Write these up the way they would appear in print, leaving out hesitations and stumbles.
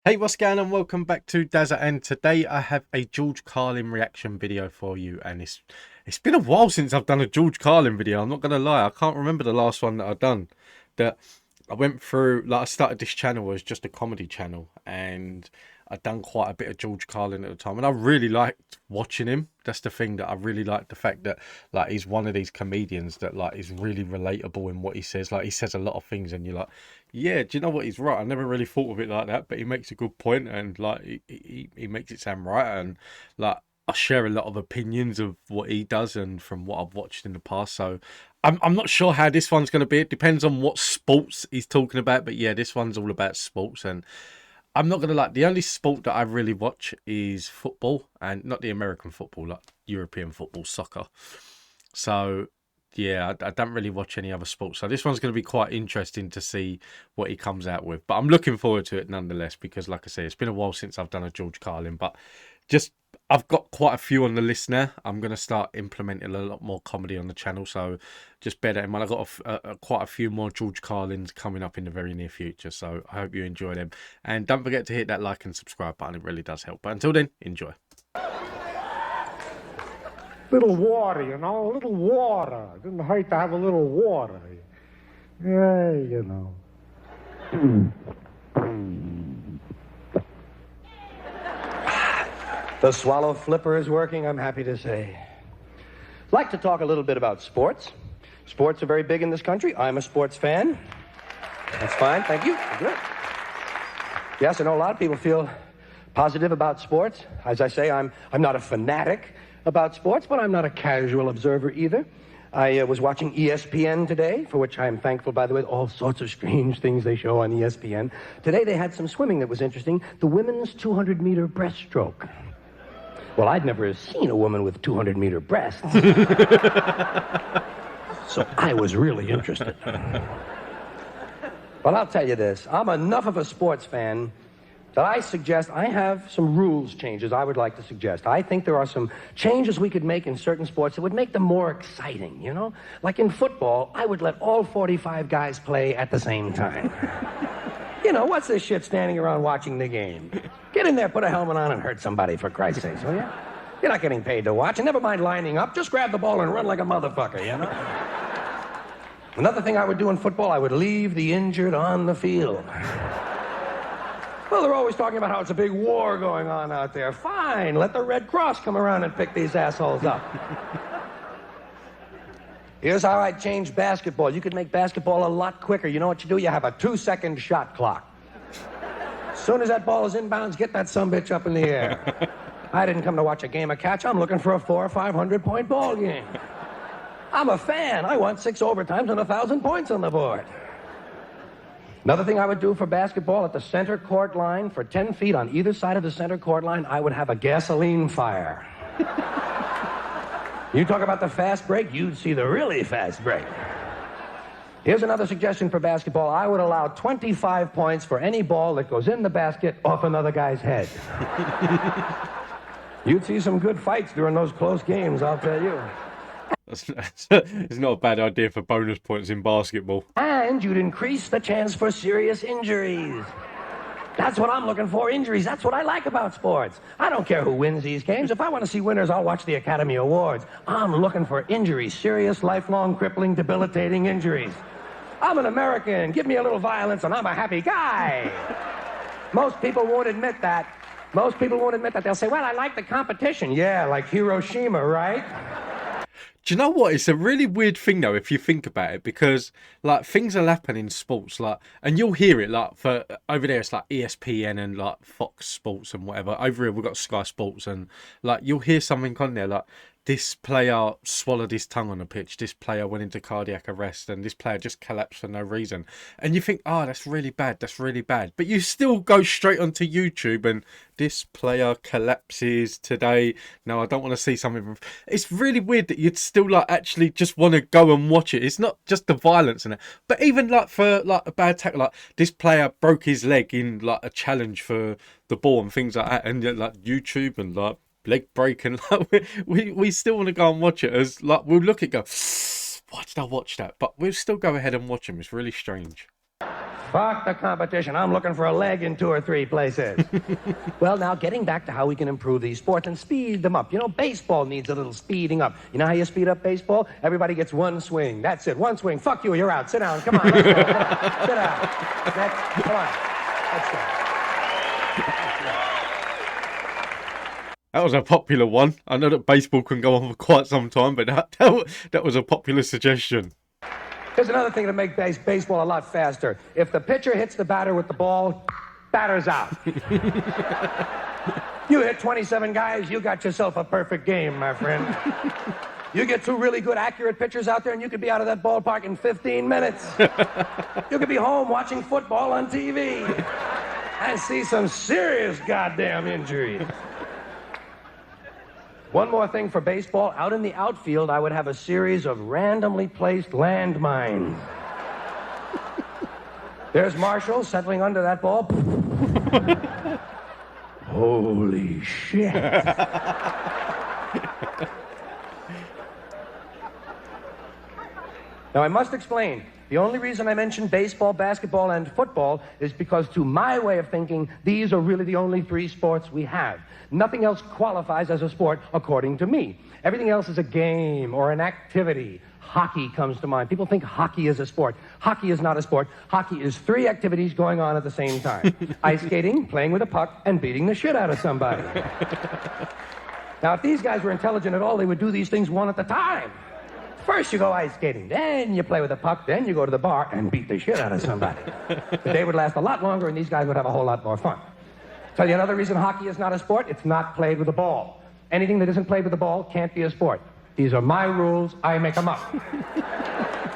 Hey, what's going on? Welcome back to Dazza, and today I have a George Carlin reaction video for you. And it's been a while since I've done a George Carlin video. I'm not gonna lie, I can't remember the last one that I've done. That I went through, like, I started this channel as just a comedy channel, and I'd done quite a bit of George Carlin at the time, and I really liked watching him. That's the thing, that I really liked the fact that, like, he's one of these comedians that, like, is really relatable in what he says. Like, he says a lot of things, and you're like, yeah, do you know what? He's right. I never really thought of it like that, but he makes a good point, and like he makes it sound right. And like, I share a lot of opinions of what he does and from what I've watched in the past. So I'm not sure how this one's going to be. It depends on what sports he's talking about. But yeah, this one's all about sports, and I'm not gonna like, the only sport that I really watch is football, and not the American football, like European football, soccer. So yeah, I don't really watch any other sports. So this one's going to be quite interesting to see what he comes out with. But I'm looking forward to it nonetheless, because like I say, it's been a while since I've done a George Carlin. But just, I've got quite a few on the list now. I'm going to start implementing a lot more comedy on the channel. So just bear that in mind. I've got quite a few more George Carlins coming up in the very near future. So I hope you enjoy them. And don't forget to hit that like and subscribe button. It really does help. But until then, enjoy. Little water, a little water. Didn't hurt to have a little water. Yeah. The swallow flipper is working, I'm happy to say. I'd like to talk a little bit about sports. Sports are very big in this country. I'm a sports fan. That's fine, thank you. Good. Yes, I know a lot of people feel positive about sports. As I say, I'm not a fanatic about sports, but I'm not a casual observer either. I was watching ESPN today, for which I am thankful, by the way. All sorts of strange things they show on ESPN. Today they had some swimming that was interesting. The women's 200-meter breaststroke. Well, I'd never seen a woman with 200-meter breasts. So I was really interested. But I'll tell you this. I'm enough of a sports fan that I have some rules changes I would like to suggest. I think there are some changes we could make in certain sports that would make them more exciting, Like in football, I would let all 45 guys play at the same time. What's this shit standing around watching the game? Get in there, put a helmet on, and hurt somebody, for Christ's sake, will you? You're not getting paid to watch, and never mind lining up. Just grab the ball and run like a motherfucker, Another thing I would do in football, I would leave the injured on the field. Well, they're always talking about how it's a big war going on out there. Fine, let the Red Cross come around and pick these assholes up. Here's how I'd change basketball. You could make basketball a lot quicker. You know what you do? You have a 2-second shot clock. As soon as that ball is inbounds, get that sumbitch up in the air. I didn't come to watch a game of catch. I'm looking for a 400 or 500 point ball game. I'm a fan. I want 6 overtimes and 1,000 points on the board. Another thing I would do for basketball, at the center court line, for 10 feet on either side of the center court line, I would have a gasoline fire. You talk about the fast break, you'd see the really fast break. Here's another suggestion for basketball. I would allow 25 points for any ball that goes in the basket off another guy's head. You'd see some good fights during those close games, I'll tell you. It's not a bad idea for bonus points in basketball. And you'd increase the chance for serious injuries. That's what I'm looking for, injuries. That's what I like about sports. I don't care who wins these games. If I want to see winners, I'll watch the Academy Awards. I'm looking for injuries, serious, lifelong, crippling, debilitating injuries. I'm an American. Give me a little violence and I'm a happy guy. Most people won't admit that. Most people won't admit that. They'll say, well, I like the competition. Yeah, like Hiroshima, right? Do you know what? It's a really weird thing though, if you think about it, because like, things will happen in sports, like, and you'll hear it, like, for over there it's like ESPN and like Fox Sports and whatever. Over here we've got Sky Sports, and like, you'll hear something on there like, this player swallowed his tongue on the pitch, this player went into cardiac arrest, and this player just collapsed for no reason. And you think, oh, that's really bad, that's really bad. But you still go straight onto YouTube and this player collapses today. No, I don't want to see something. It's really weird that you'd still like actually just want to go and watch it. It's not just the violence in it, but even like for like a bad tackle, like this player broke his leg in like a challenge for the ball and things like that, and like YouTube and like leg break, and like, we still want to go and watch it, as like, we'll look at it, go, why did I watch that? But we'll still go ahead and watch them. It's really strange. Fuck the competition. I'm looking for a leg in 2 or 3 places. Well, now, getting back to how we can improve these sports and speed them up. You know, baseball needs a little speeding up. You know how you speed up baseball? Everybody gets one swing. That's it. One swing. Fuck you. You're out. Sit down. Come on. Let's go. Sit down. Come on. Let's go. That was a popular one. I know that baseball can go on for quite some time, but that was a popular suggestion. Here's another thing to make baseball a lot faster. If the pitcher hits the batter with the ball, batter's out. You hit 27 guys, you got yourself a perfect game, my friend. You get 2 really good, accurate pitchers out there, and you could be out of that ballpark in 15 minutes. You could be home watching football on TV. I see some serious goddamn injuries. One more thing for baseball. Out in the outfield, I would have a series of randomly placed landmines. There's Marshall settling under that ball. Holy shit. Now, I must explain. The only reason I mention baseball, basketball, and football is because, to my way of thinking, these are really the only 3 sports we have. Nothing else qualifies as a sport, according to me. Everything else is a game or an activity. Hockey comes to mind. People think hockey is a sport. Hockey is not a sport. Hockey is 3 activities going on at the same time. Ice skating, playing with a puck, and beating the shit out of somebody. Now, if these guys were intelligent at all, they would do these things one at a time. First you go ice skating, then you play with a puck, then you go to the bar and beat the shit out of somebody. The day would last a lot longer and these guys would have a whole lot more fun. Tell you another reason hockey is not a sport, it's not played with a ball. Anything that isn't played with a ball can't be a sport. These are my rules, I make them up.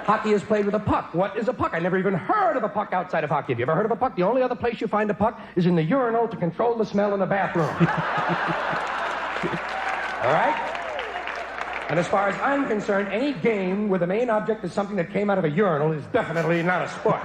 Hockey is played with a puck. What is a puck? I never even heard of a puck outside of hockey. Have you ever heard of a puck? The only other place you find a puck is in the urinal to control the smell in the bathroom. All right? And as far as I'm concerned, any game where the main object is something that came out of a urinal is definitely not a sport.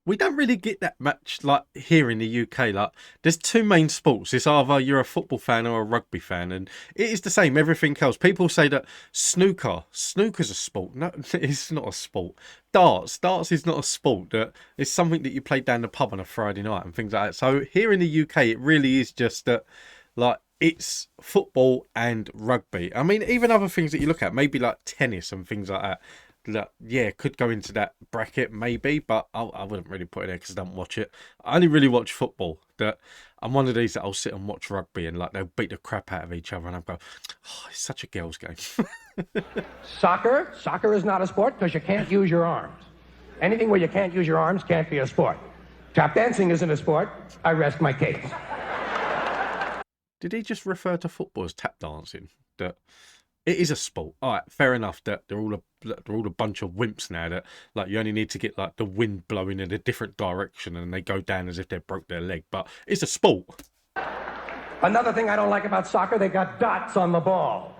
We don't really get that much like here in the UK. Like, there's 2 main sports. It's either you're a football fan or a rugby fan, and it is the same. Everything else. People say that snooker's a sport. No, it's not a sport. Darts is not a sport. That it's something that you play down the pub on a Friday night and things like that. So here in the UK, it really is just that, like, it's football and rugby. I mean, even other things that you look at, maybe like tennis and things like that. Yeah, could go into that bracket maybe, but I wouldn't really put it there because I don't watch it. I only really watch football. That I'm one of these that I'll sit and watch rugby and like they'll beat the crap out of each other and I'll go, oh, it's such a girls' game. Soccer is not a sport because you can't use your arms. Anything where you can't use your arms can't be a sport. Tap dancing isn't a sport. I rest my case. Did he just refer to football as tap dancing? That it is a sport. All right, fair enough. That they're all a bunch of wimps now. That like you only need to get like the wind blowing in a different direction and they go down as if they broke their leg. But it's a sport. Another thing I don't like about soccer, they got dots on the ball.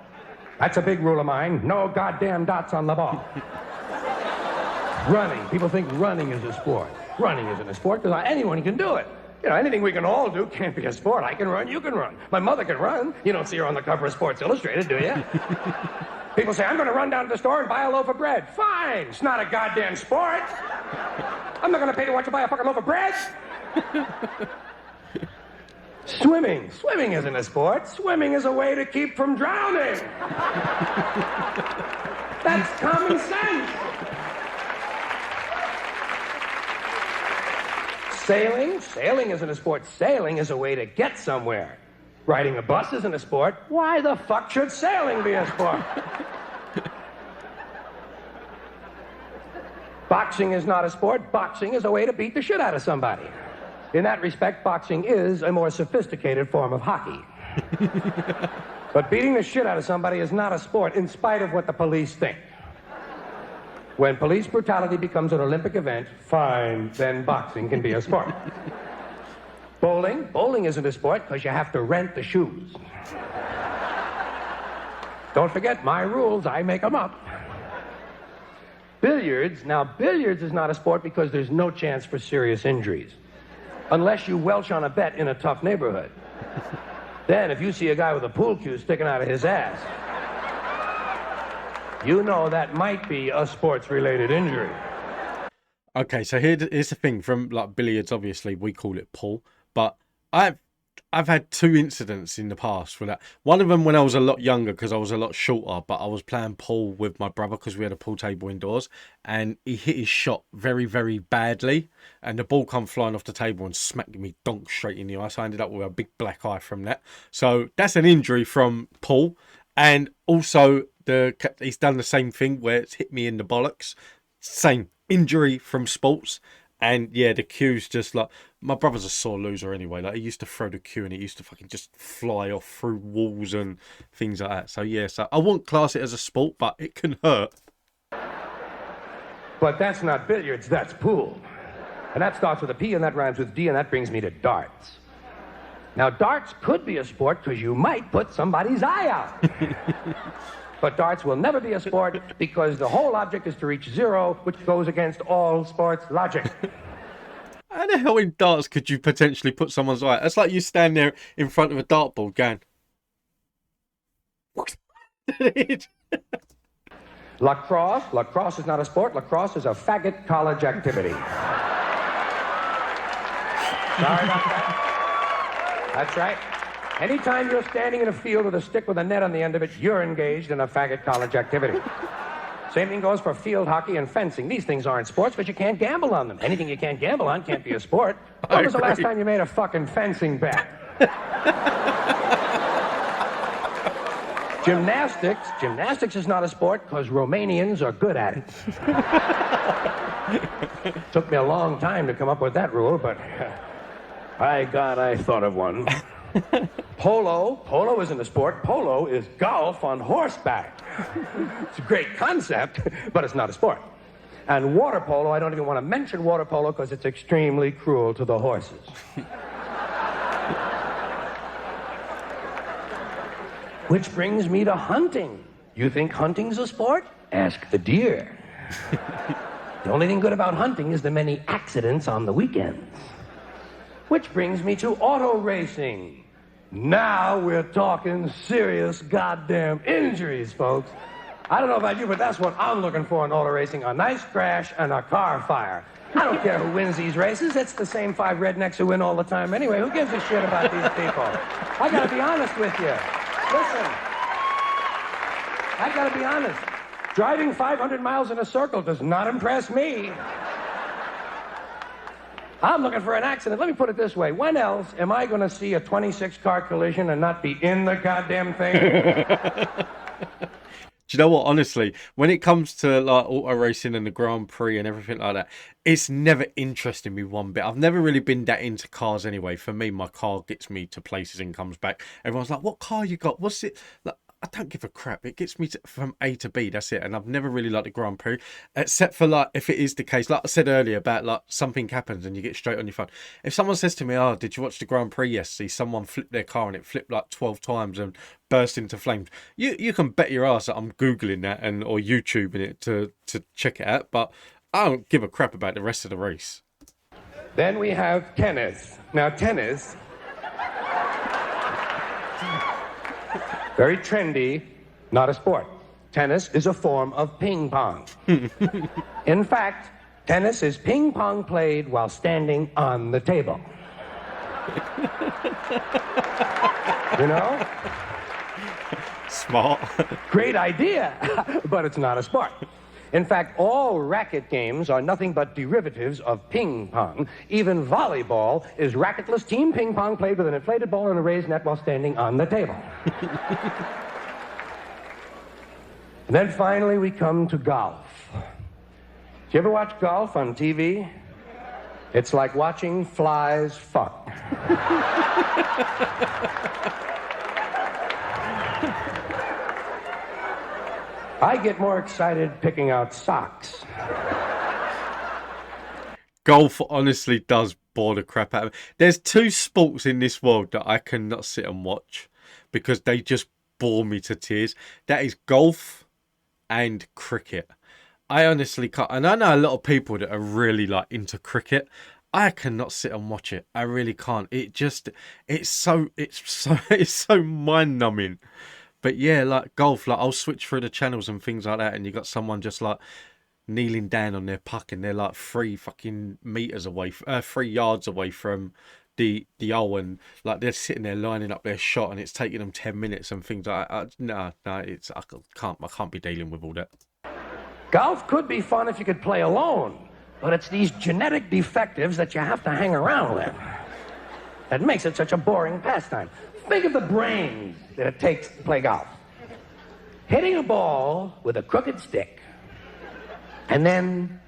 That's a big rule of mine. No goddamn dots on the ball. Running. People think running is a sport. Running isn't a sport because anyone can do it. You know, anything we can all do can't be a sport. I can run, you can run. My mother can run. You don't see her on the cover of Sports Illustrated, do you? People say, I'm going to run down to the store and buy a loaf of bread. Fine. It's not a goddamn sport. I'm not going to pay to watch you buy a fucking loaf of bread. Swimming. Swimming isn't a sport. Swimming is a way to keep from drowning. That's common sense. Sailing isn't a sport. Sailing is a way to get somewhere. Riding a bus isn't a sport. Why the fuck should sailing be a sport? Boxing is not a sport. Boxing is a way to beat the shit out of somebody. In that respect, boxing is a more sophisticated form of hockey. But beating the shit out of somebody is not a sport, in spite of what the police think. When police brutality becomes an Olympic event, fine, then boxing can be a sport. Bowling isn't a sport because you have to rent the shoes. Don't forget, my rules, I make them up. Billiards is not a sport because there's no chance for serious injuries. Unless you welch on a bet in a tough neighborhood. Then, if you see a guy with a pool cue sticking out of his ass, you know that might be a sports-related injury. Okay, so here's the thing. From like billiards, obviously we call it pool, but I've I've had two incidents in the past for that. One of them when I was a lot younger because I was a lot shorter, but I was playing pool with my brother because we had a pool table indoors, and he hit his shot very very badly, and the ball come flying off the table and smacked me donk straight in the eye. So I ended up with a big black eye from that. So that's an injury from pool, and also he's done the same thing where it's hit me in the bollocks. Same injury from sports. And yeah, the cue's just like, my brother's a sore loser anyway. Like, he used to throw the cue and it used to fucking just fly off through walls and things like that. So yeah, so I won't class it as a sport, but it can hurt. But that's not billiards, that's pool. And that starts with a P and that rhymes with D, and that brings me to darts. Now, darts could be a sport because you might put somebody's eye out. But darts will never be a sport because the whole object is to reach zero, which goes against all sports logic. How the hell in darts could you potentially put someone's eye? It's like you stand there in front of a dartboard going. Lacrosse is not a sport. Lacrosse is a faggot college activity. Sorry about that. That's right. Anytime you're standing in a field with a stick with a net on the end of it, you're engaged in a faggot college activity. Same thing goes for field hockey and fencing. These things aren't sports, but you can't gamble on them. Anything you can't gamble on can't be a sport. When was the last time you made a fucking fencing bet? Gymnastics is not a sport because Romanians are good at it. Took me a long time to come up with that rule, but by God, I thought of one. Polo isn't a sport. Polo is golf on horseback. It's a great concept, but it's not a sport. And water polo, I don't even want to mention water polo because it's extremely cruel to the horses. Which brings me to hunting. You think hunting's a sport? Ask the deer. The only thing good about hunting is the many accidents on the weekends. Which brings me to auto racing. Now we're talking serious goddamn injuries, folks. I don't know about you, but that's what I'm looking for in auto racing, a nice crash and a car fire. I don't care who wins these races. It's the same five rednecks who win all the time anyway. Who gives a shit about these people? I gotta be honest with you. Listen, I gotta be honest. Driving 500 miles in a circle does not impress me. I'm looking for an accident. Let me put it this way. When else am I going to see a 26-car collision and not be in the goddamn thing? Do you know what? Honestly, when it comes to like auto racing and the Grand Prix and everything like that, it's never interested me one bit. I've never really been that into cars anyway. For me, my car gets me to places and comes back. Everyone's like, "What car you got? What's it?" Like, I don't give a crap. It gets me from A to B. That's it. And I've never really liked the Grand Prix, except for like if it is the case, like I said earlier about like something happens and you get straight on your phone. If someone says to me, "Oh, did you watch the Grand Prix yesterday? Someone flipped their car and it flipped like 12 times and burst into flames." You can bet your ass that I'm googling that and or YouTubing it to check it out. But I don't give a crap about the rest of the race. Then we have tennis. Now, tennis, very trendy, not a sport. Tennis is a form of ping pong. In fact, tennis is ping pong played while standing on the table. You know? Smart. Great idea, but it's not a sport. In fact, all racket games are nothing but derivatives of ping pong. Even volleyball is racketless team ping pong played with an inflated ball and a raised net while standing on the table. And then finally we come to golf. Do you ever watch golf on TV? It's like watching flies fuck. I get more excited picking out socks. Golf honestly does bore the crap out of me. There's two sports in this world that I cannot sit and watch because they just bore me to tears. That is golf and cricket. I honestly can't. And I know a lot of people that are really like into cricket. I cannot sit and watch it. I really can't. It's so mind numbing. But yeah, like golf, like I'll switch through the channels and things like that, and you got someone just like kneeling down on their puck, and they're like 3 fucking meters away, 3 yards away from the hole, and like they're sitting there lining up their shot, and it's taking them 10 minutes and things like that. No, it's I can't be dealing with all that. Golf could be fun if you could play alone, but it's these genetic defectives that you have to hang around with that makes it such a boring pastime. Think of the brains that it takes to play golf. Hitting a ball with a crooked stick and then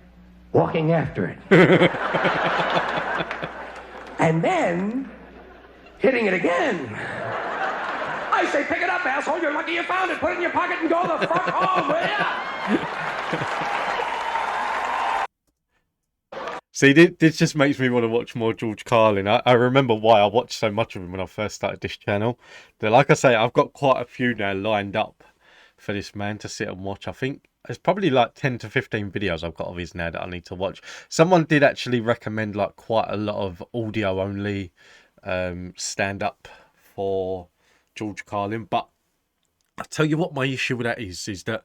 walking after it. And then hitting it again. I say, pick it up, asshole. You're lucky you found it. Put it in your pocket and go the fuck home, will ya? See, this just makes me want to watch more George Carlin. I remember why I watched so much of him when I first started this channel. But like I say, I've got quite a few now lined up for this man to sit and watch. I think there's probably like 10 to 15 videos I've got of his now that I need to watch. Someone did actually recommend like quite a lot of audio only stand up for George Carlin, but I'll tell you what my issue with that is that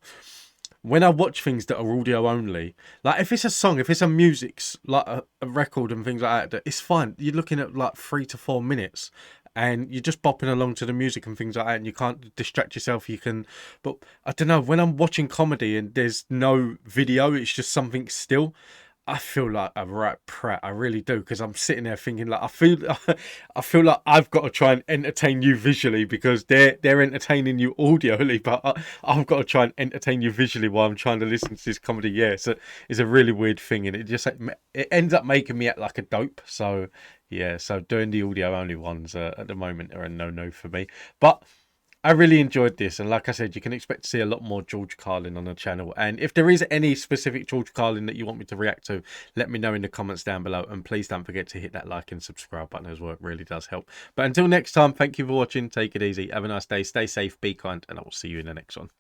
when I watch things that are audio only, like if it's a song, if it's a music, like a record and things like that, it's fine. You're looking at like 3 to 4 minutes and you're just bopping along to the music and things like that, and you can't distract yourself. You can, but I don't know, when I'm watching comedy and there's no video, it's just something still, I feel like a right prat. I really do, because I'm sitting there thinking like I feel like I've got to try and entertain you visually because they're entertaining you audioly, but I've got to try and entertain you visually while I'm trying to listen to this comedy. Yeah, so it's a really weird thing, and it ends up making me act like a dope. So yeah, so doing the audio only ones at the moment are a no for me, but I really enjoyed this, and like I said, you can expect to see a lot more George Carlin on the channel. And if there is any specific George Carlin that you want me to react to, let me know in the comments down below. And please don't forget to hit that like and subscribe button as well. It really does help. But until next time, thank you for watching. Take it easy. Have a nice day. Stay safe. Be kind. And I will see you in the next one.